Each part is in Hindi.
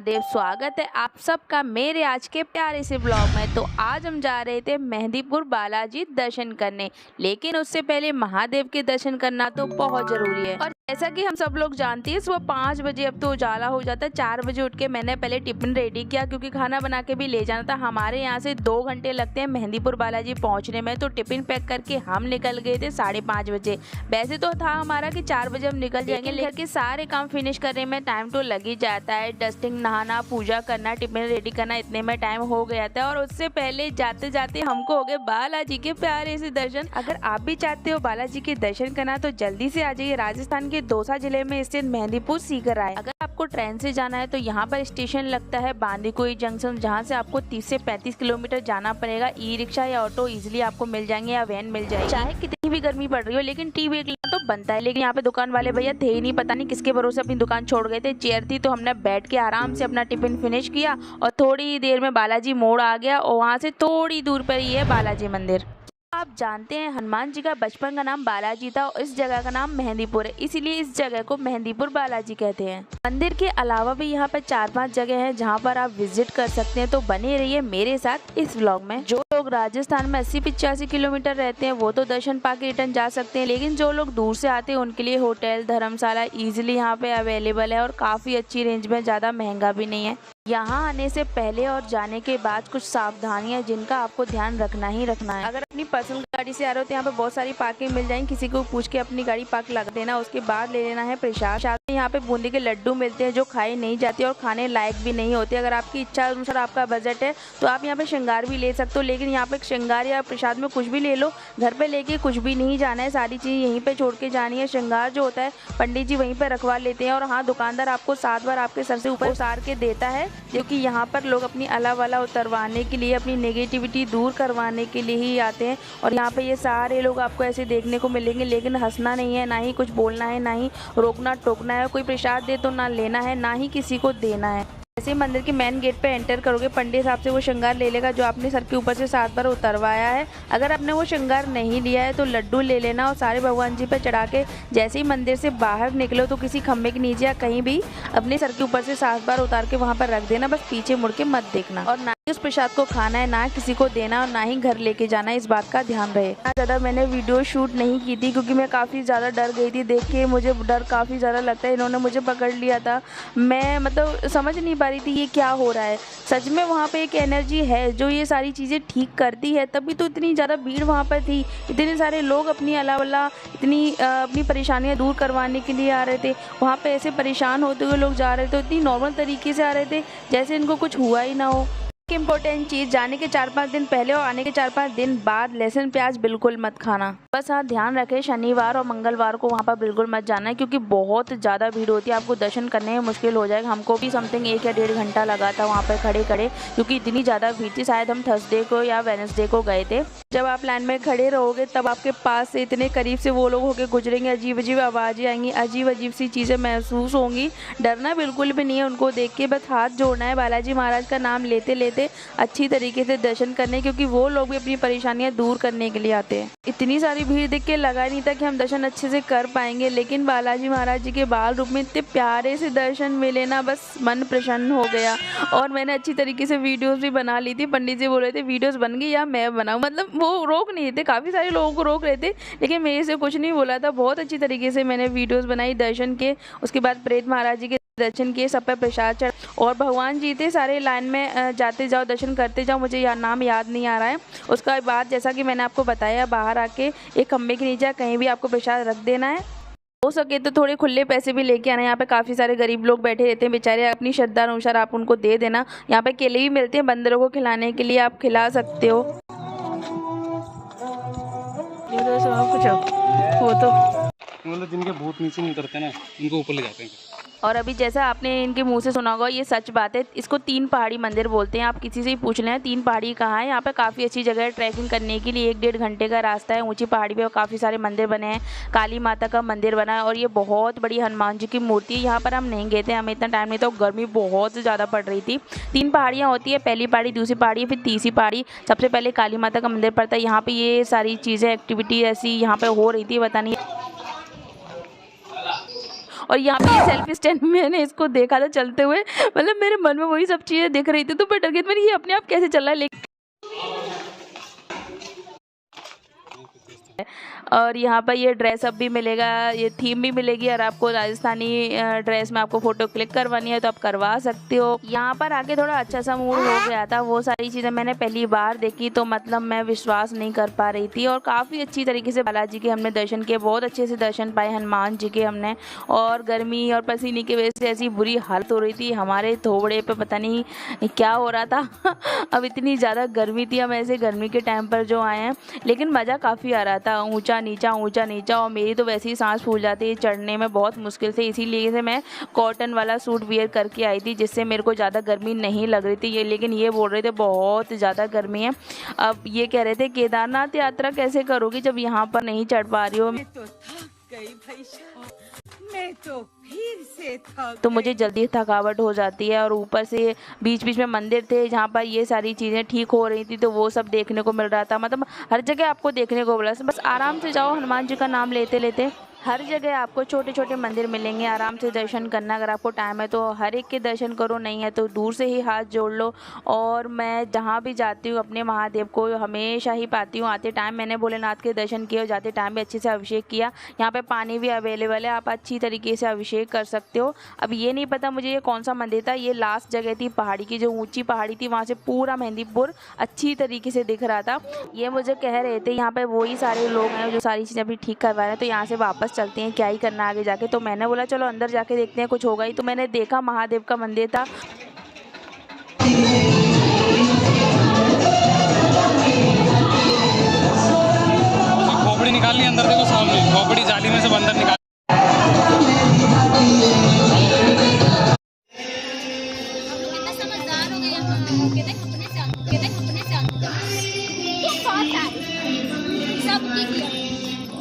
देव स्वागत है आप सबका मेरे आज के प्यारे से ब्लॉग में। तो आज हम जा रहे थे मेहंदीपुर बालाजी दर्शन करने, लेकिन उससे पहले महादेव के दर्शन करना तो बहुत जरूरी है। और जैसा कि हम सब लोग जानते हैं सुबह 5 बजे अब तो उजाला हो जाता है। 4 बजे उठ के मैंने पहले टिफिन रेडी किया क्योंकि खाना बना के भी ले जाना था। हमारे यहाँ से 2 घंटे लगते हैं मेहंदीपुर बालाजी पहुँचने में, तो टिफिन पैक करके हम निकल गए थे 5:30 बजे। वैसे तो था हमारा कि 4 बजे हम निकल जाएंगे, लेकिन घर के सारे काम फिनिश करने में टाइम तो लग ही जाता है। डस्टिंग, नहाना, पूजा करना, टिफिन रेडी करना, इतने में टाइम हो गया था। और उससे पहले जाते जाते हमको हो गए बालाजी के प्यारे से दर्शन। अगर आप भी चाहते हो बालाजी के दर्शन करना तो जल्दी से आ जाइए। राजस्थान के दौसा जिले में स्थित मेहंदीपुर सीकर आए। अगर आपको ट्रेन से जाना है तो यहाँ पर स्टेशन लगता है बांदीकुई जंक्शन, जहाँ से आपको 30 से 35 किलोमीटर जाना पड़ेगा। ई रिक्शा या ऑटो इजिली आपको मिल जाएंगे या वैन मिल जाएगी। चाहे कितनी भी गर्मी पड़ रही हो, लेकिन टी ब्रेक लेना तो बनता है। लेकिन यहाँ पे दुकान वाले भैया थे ही नहीं, पता नहीं किसके भरोसे अपनी दुकान छोड़ गए थे। चेयर थी तो हमने बैठ के आराम से अपना टिफिन फिनिश किया और थोड़ी देर में बालाजी मोड़ आ गया और वहाँ से थोड़ी दूर पर ही है बालाजी मंदिर। आप जानते हैं हनुमान जी का बचपन का नाम बालाजी था और इस जगह का नाम मेहंदीपुर है, इसीलिए इस जगह को मेहंदीपुर बालाजी कहते हैं। मंदिर के अलावा भी यहाँ पर 4-5 जगह हैं जहाँ पर आप विजिट कर सकते हैं। तो बने रहिए मेरे साथ इस व्लॉग में। जो लोग राजस्थान में 80-85 किलोमीटर रहते हैं वो तो दर्शन पाके रिटर्न जा सकते हैं, लेकिन जो लोग दूर से आते हैं उनके लिए होटल, धर्मशाला इजिली यहाँ पे अवेलेबल है और काफी अच्छी रेंज में, ज्यादा महंगा भी नहीं है। यहाँ आने से पहले और जाने के बाद कुछ सावधानियां जिनका आपको ध्यान रखना ही रखना है। अगर अपनी पर्सनल गाड़ी से आ रहे हो तो यहाँ पे बहुत सारी पार्किंग मिल जाएंगी। किसी को पूछ के अपनी गाड़ी पार्क लगा देना, उसके बाद ले लेना है प्रसाद। यहाँ पे बूंदी के लड्डू मिलते हैं जो खाए नहीं जाते और खाने लायक भी नहीं होते। अगर आपकी इच्छा अनुसार आपका बजट है तो आप यहाँ पे श्रृंगार भी ले सकते हो, लेकिन यहाँ पे श्रृंगार या प्रसाद में कुछ भी ले लो, घर पे लेके कुछ भी नहीं जाना है। सारी चीज़ यहीं पे छोड़ के जानी है। श्रृंगार जो होता है पंडित जी वहीं पे रखवा लेते हैं और हाँ, दुकानदार आपको 7 बार आपके सर से ऊपर उतार के देता है, क्योंकि यहाँ पर लोग अपनी अला वाला उतरवाने के लिए, अपनी नेगेटिविटी दूर करवाने के लिए ही आते हैं। और यहाँ पे ये सारे लोग आपको ऐसे देखने को मिलेंगे, लेकिन हंसना नहीं है, ना ही कुछ बोलना है, ना ही रोकना टोकना है। कोई प्रसाद दे तो ना लेना है, ना ही किसी को देना है। जैसे मंदिर के मेन गेट पे एंटर करोगे, पंडित साहब से वो श्रृंगार ले लेगा जो आपने सर के ऊपर से 7 बार उतरवाया है। अगर आपने वो श्रृंगार नहीं लिया है तो लड्डू ले लेना और सारे भगवान जी पे चढ़ा के जैसे ही मंदिर से बाहर निकलो तो किसी खम्भे के नीचे या कहीं भी अपने सर के ऊपर से 7 बार उतार के वहाँ पर रख देना। बस पीछे मुड़ के मत देखना और ना ही उस प्रसाद को खाना है, ना किसी को देना और ना ही घर लेके जाना है। इस बात का ध्यान रहे। ज़्यादा मैंने वीडियो शूट नहीं की थी क्योंकि मैं काफ़ी ज़्यादा डर गई थी। देख के मुझे डर काफ़ी ज़्यादा लगता है। इन्होंने मुझे पकड़ लिया था, मैं मतलब समझ नहीं पा रही थी ये क्या हो रहा है। सच में वहाँ पे एक एनर्जी है जो ये सारी चीज़ें ठीक करती है, तभी तो इतनी ज़्यादा भीड़ वहाँ पर थी। इतने सारे लोग अपनी अलावला इतनी अपनी परेशानियाँ दूर करवाने के लिए आ रहे थे। वहाँ पे ऐसे परेशान होते हुए लोग जा रहे थे, इतनी नॉर्मल तरीके से आ रहे थे जैसे इनको कुछ हुआ ही ना हो। इम्पोर्टेंट चीज़, जाने के 4-5 दिन पहले और आने के 4-5 दिन बाद लहसुन प्याज बिल्कुल मत खाना। बस हाँ, ध्यान रखें शनिवार और मंगलवार को वहाँ पर बिल्कुल मत जाना है क्योंकि बहुत ज़्यादा भीड़ होती है। आपको दर्शन करने में मुश्किल हो जाएगा। हमको भी समथिंग 1 या 1.5 घंटा लगा था वहाँ पर खड़े खड़े, क्योंकि इतनी ज़्यादा भीड़ थी। शायद हम थर्सडे को या वेडनेसडे को गए थे। जब आप लाइन में खड़े रहोगे तब आपके पास से इतने करीब से वो लोग होके गुजरेंगे, अजीब अजीब आवाज़ें आएंगी, अजीब अजीब सी चीज़ें महसूस होंगी। डरना बिल्कुल भी नहीं है उनको देख के, बस हाथ जोड़ना है बालाजी महाराज का नाम लेते लेते अच्छी तरीके से दर्शन करने, क्योंकि वो लोग भी अपनी परेशानियां दूर करने के लिए आते हैं। इतनी सारी भीड़ देख के लगा नहीं था कि हम दर्शन अच्छे से कर पाएंगे, लेकिन बालाजी महाराज जी के बाल रूप में इतने प्यारे से दर्शन मिले ना, बस मन प्रसन्न हो गया। और मैंने अच्छी तरीके से वीडियोस भी बना ली थी। पंडित जी बोल रहे थे वीडियोस बन गई या मैं बनाऊं, मतलब वो रोक नहीं थे, काफ़ी सारे लोगों को रोक रहे थे, लेकिन मेरे से कुछ नहीं बोला था। बहुत अच्छी तरीके से मैंने वीडियोज़ बनाई दर्शन के। उसके बाद प्रेत महाराज जी के दर्शन किए, सब पे प्रसाद चढ़ और भगवान जी थे सारे लाइन में जाते जाओ, दर्शन करते जाओ। मुझे नाम याद नहीं आ रहा है। उसका बाद जैसा कि मैंने आपको बताया, बाहर आके एक खम्भे के नीचे कहीं भी आपको प्रसाद रख देना है। हो सके तो थोड़े खुले पैसे भी लेके आना। यहाँ पे काफ़ी सारे गरीब लोग बैठे रहते हैं बेचारे, अपनी श्रद्धा अनुसार आप उनको दे देना। यहाँ पे केले भी मिलते हैं बंदरों को खिलाने के लिए, आप खिला सकते हो। कुछ वो तो मतलब जिनके भूत नीचे नहीं उतरते ना, उनको ऊपर ले जाते हैं। और अभी जैसा आपने इनके मुंह से सुना होगा, ये सच बात है। इसको 3 पहाड़ी मंदिर बोलते हैं। आप किसी से ही पूछ लें 3 पहाड़ी कहाँ है। यहाँ पे काफ़ी अच्छी जगह है ट्रैकिंग करने के लिए। 1-1.5 घंटे का रास्ता है। ऊंची पहाड़ी पे काफ़ी सारे मंदिर बने हैं। काली माता का मंदिर बना है और ये बहुत बड़ी हनुमान जी की मूर्ति है। यहाँ पर हम नहीं गए थे, हमें इतना टाइम नहीं था, गर्मी बहुत ज़्यादा पड़ रही थी। 3 पहाड़ियाँ होती है, पहली पहाड़ी, दूसरी पहाड़ी, फिर तीसरी पहाड़ी। सबसे पहले काली माता का मंदिर पड़ता है। यहाँ पर ये सारी चीज़ें एक्टिविटी ऐसी यहाँ पर हो रही थी, पता नहीं। और यहाँ पे ये सेल्फी स्टैंड मैंने इसको देखा था चलते हुए, मतलब मेरे मन में वही सब चीज़ें दिख रही थी, तो मैं डर गई मैंने ये अपने आप कैसे चल रहा है। लेकिन और यहाँ पर ये ड्रेस अप भी मिलेगा, ये थीम भी मिलेगी, और आपको राजस्थानी ड्रेस में आपको फ़ोटो क्लिक करवानी है तो आप करवा सकते हो। यहाँ पर आके थोड़ा अच्छा सा मूड हो गया था, वो सारी चीज़ें मैंने पहली बार देखी तो मतलब मैं विश्वास नहीं कर पा रही थी। और काफ़ी अच्छी तरीके से बालाजी के हमने दर्शन किए, बहुत अच्छे से दर्शन पाए हनुमान जी के हमने। और गर्मी और पसीने की वजह से ऐसी बुरी हालत हो रही थी हमारे थोबड़े पे, पता नहीं क्या हो रहा था अब इतनी ज़्यादा गर्मी थी, हम ऐसे गर्मी के टाइम पर जो आए हैं, लेकिन मज़ा काफ़ी आ रहा था। ऊंचा नीचा और मेरी तो वैसे ही सांस फूल जाती है चढ़ने में बहुत मुश्किल से, इसीलिए से मैं कॉटन वाला सूट वियर करके आई थी जिससे मेरे को ज़्यादा गर्मी नहीं लग रही थी। ये लेकिन ये बोल रहे थे बहुत ज़्यादा गर्मी है। अब ये कह रहे थे केदारनाथ यात्रा कैसे करोगी जब यहाँ पर नहीं चढ़ पा रही हो। मैं तो थक गई भाई साहब, मैं तो फिर से थक तो मुझे जल्दी थकावट हो जाती है। और ऊपर से बीच बीच में मंदिर थे जहाँ पर ये सारी चीज़ें ठीक हो रही थी, तो वो सब देखने को मिल रहा था। मतलब हर जगह आपको देखने को मिला, बस आराम से जाओ, हनुमान जी का नाम लेते लेते हर जगह आपको छोटे छोटे मंदिर मिलेंगे, आराम से दर्शन करना। अगर आपको टाइम है तो हर एक के दर्शन करो, नहीं है तो दूर से ही हाथ जोड़ लो। और मैं जहाँ भी जाती हूँ अपने महादेव को हमेशा ही पाती हूँ। आते टाइम मैंने भोलेनाथ के दर्शन किए और जाते टाइम भी अच्छे से अभिषेक किया। यहाँ पे पानी भी अवेलेबल है, आप अच्छी तरीके से अभिषेक कर सकते हो। अब ये नहीं पता मुझे ये कौन सा मंदिर था, ये लास्ट जगह थी पहाड़ी की, जो ऊँची पहाड़ी थी, वहाँ से पूरा मेहंदीपुर अच्छी तरीके से दिख रहा था। ये मुझे कह रहे थे यहाँ पे वही सारे लोग हैं जो सारी चीज़ें अभी ठीक करवा रहे हैं, तो यहाँ से वापस चलते हैं, क्या ही करना आगे जाके। तो मैंने बोला चलो अंदर जाके देखते हैं, कुछ होगा ही। तो मैंने देखा महादेव का मंदिर था। खोपड़ी निकालनी अंदर, देखो सामने खोपड़ी जाली में से अंदर निकाल। कितना समझदार हो गए हम, कहते अपने से सब किया।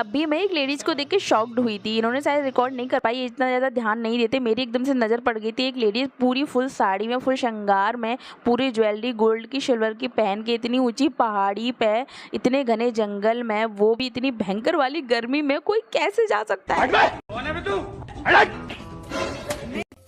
अभी मैं एक लेडीज को देख के शॉक्ड हुई थी, इन्होंने शायद रिकॉर्ड नहीं कर पाई, इतना ज़्यादा ध्यान नहीं देते, मेरी एकदम से नज़र पड़ गई थी। एक लेडीज पूरी फुल साड़ी में, फुल श्रृंगार में, पूरी ज्वेलरी गोल्ड की सिल्वर की पहन के, इतनी ऊंची पहाड़ी पे, इतने घने जंगल में, वो भी इतनी भयंकर वाली गर्मी में, कोई कैसे जा सकता है।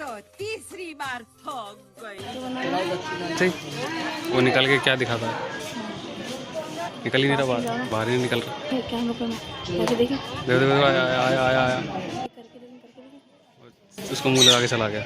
तो तीसरी बार थक गई। वो निकल के क्या दिखाता है, निकल ही नहीं रहा, बाहर ही नहीं निकल रहा। देखो देखो आया आया आया आया, उसको मुंह लगा के चला गया।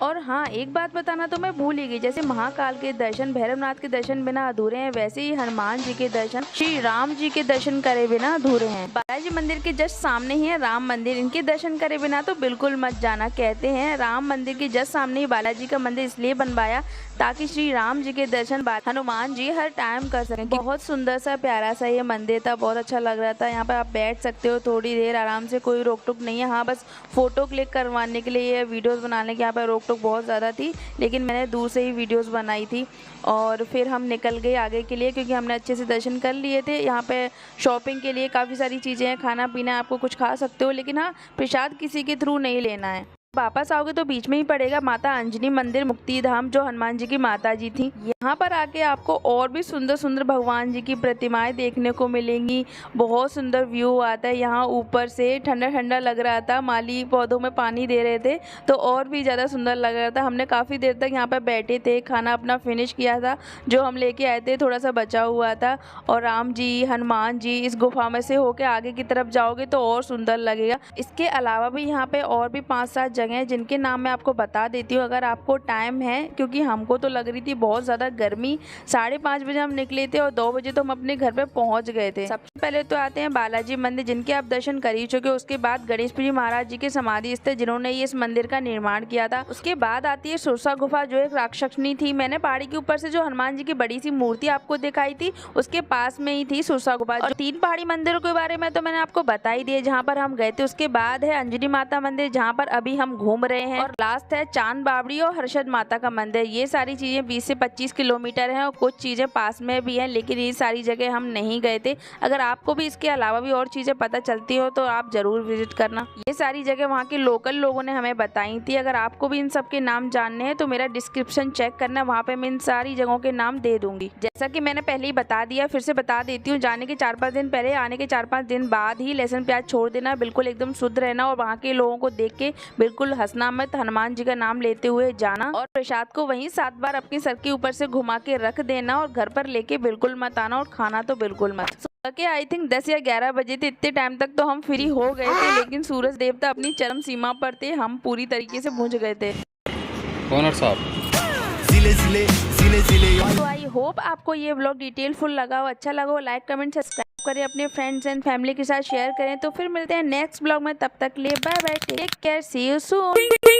और हाँ, एक बात बताना तो मैं भूल ही गई, जैसे महाकाल के दर्शन, भैरवनाथ के दर्शन बिना अधूरे हैं, वैसे ही हनुमान जी के दर्शन, श्री राम जी के दर्शन करे बिना अधूरे हैं। बालाजी मंदिर के जस्ट सामने ही है राम मंदिर, इनके दर्शन करे बिना तो बिल्कुल मत जाना। कहते हैं राम मंदिर के जस्ट सामने ही बालाजी का मंदिर इसलिए बनवाया ताकि श्री राम जी के दर्शन हनुमान जी हर टाइम कर सकें। बहुत सुंदर सा प्यारा सा ये मंदिर था, बहुत अच्छा लग रहा था। यहाँ पर आप बैठ सकते हो थोड़ी देर आराम से, कोई रोक टोक नहीं है। हाँ, बस फोटो क्लिक करवाने के लिए, वीडियोस बनाने के यहाँ पर रोक टोक बहुत ज़्यादा थी, लेकिन मैंने दूर से ही वीडियोस बनाई थी। और फिर हम निकल गए आगे के लिए, क्योंकि हमने अच्छे से दर्शन कर लिए थे। यहाँ पे शॉपिंग के लिए काफ़ी सारी चीज़ें हैं, खाना पीना आपको कुछ खा सकते हो, लेकिन हाँ, प्रसाद किसी के थ्रू नहीं लेना है। वापस आओगे तो बीच में ही पड़ेगा माता अंजनी मंदिर मुक्ति धाम, जो हनुमान जी की माता जी थी। यहाँ पर आके आपको और भी सुंदर सुंदर भगवान जी की प्रतिमाएं देखने को मिलेंगी। बहुत सुंदर व्यू आता है यहाँ ऊपर से, ठंडा ठंडा लग रहा था, माली पौधों में पानी दे रहे थे तो और भी ज़्यादा सुंदर लग रहा था। हमने काफ़ी देर तक यहाँ पर बैठे थे, खाना अपना फिनिश किया था, जो हम लेके आए थे थोड़ा सा बचा हुआ था। और राम जी, हनुमान जी, इस गुफा में से होके आगे की तरफ जाओगे तो और सुंदर लगेगा। इसके अलावा भी यहाँ पे और भी 5-7 जगह हैं जिनके नाम मैं आपको बता देती हूँ अगर आपको टाइम है, क्योंकि हमको तो लग रही थी बहुत ज़्यादा गर्मी। 5:30 बजे हम निकले थे और 2 बजे तो हम अपने घर पे पहुँच गए थे। सबसे पहले तो आते हैं बालाजी मंदिर, जिनके आप दर्शन कर ही चुके। उसके बाद गणेश जी महाराज जी के समाधि स्थल, जिन्होंने इस मंदिर का निर्माण किया था। उसके बाद आती है सुरसा गुफा, जो एक राक्षसनी थी। मैंने पहाड़ी के ऊपर से जो हनुमान जी की बड़ी सी मूर्ति आपको दिखाई थी, उसके पास में ही थी सुरसा गुफा। और 3 पहाड़ी मंदिरों के बारे में तो मैंने आपको बता ही दिया जहाँ पर हम गए थे। उसके बाद है अंजनी माता मंदिर, जहाँ पर अभी हम हम घूम रहे हैं। और लास्ट है चांद बावड़ी और हर्षद माता का मंदिर। ये सारी चीजें 20 से 25 किलोमीटर है और कुछ चीजें पास में भी हैं, लेकिन ये सारी जगह हम नहीं गए थे। अगर आपको भी इसके अलावा भी और चीजें पता चलती हो तो आप जरूर विजिट करना। ये सारी जगह वहाँ के लोकल लोगों ने हमें बताई थी। अगर आपको भी इन सब के नाम जानने हैं तो मेरा डिस्क्रिप्शन चेक करना, वहाँ पे मैं इन सारी जगहों के नाम दे दूंगी। जैसा कि मैंने पहले ही बता दिया, फिर से बता देती हूँ, जाने के 4-5 दिन पहले, आने के 4-5 दिन बाद ही लहसुन प्याज छोड़ देना, बिल्कुल एकदम शुद्ध रहना और वहाँ के लोगों को देख के बिल्कुल हंसना मत, हनुमान जी का नाम लेते हुए जाना और प्रसाद को वहीं 7 बार अपने सर के ऊपर से घुमा के रख देना और घर पर लेके बिल्कुल मत आना और खाना तो बिल्कुल मत। सुबह के आई थिंक 10 या 11 बजे थे, इतने टाइम तक तो हम फ्री हो गए थे, लेकिन सूरज देवता अपनी चरम सीमा पर थे, हम पूरी तरीके से बुझ गए थे। ओनर साहब तो आई होप आपको ये व्लॉग डिटेल फुल लगा हो, अच्छा लगा हो, लाइक कमेंट सब्सक्राइब करें, अपने फ्रेंड्स एंड फैमिली के साथ शेयर करें। तो फिर मिलते हैं नेक्स्ट व्लॉग में, तब तक लिए bye bye, take care, see you soon.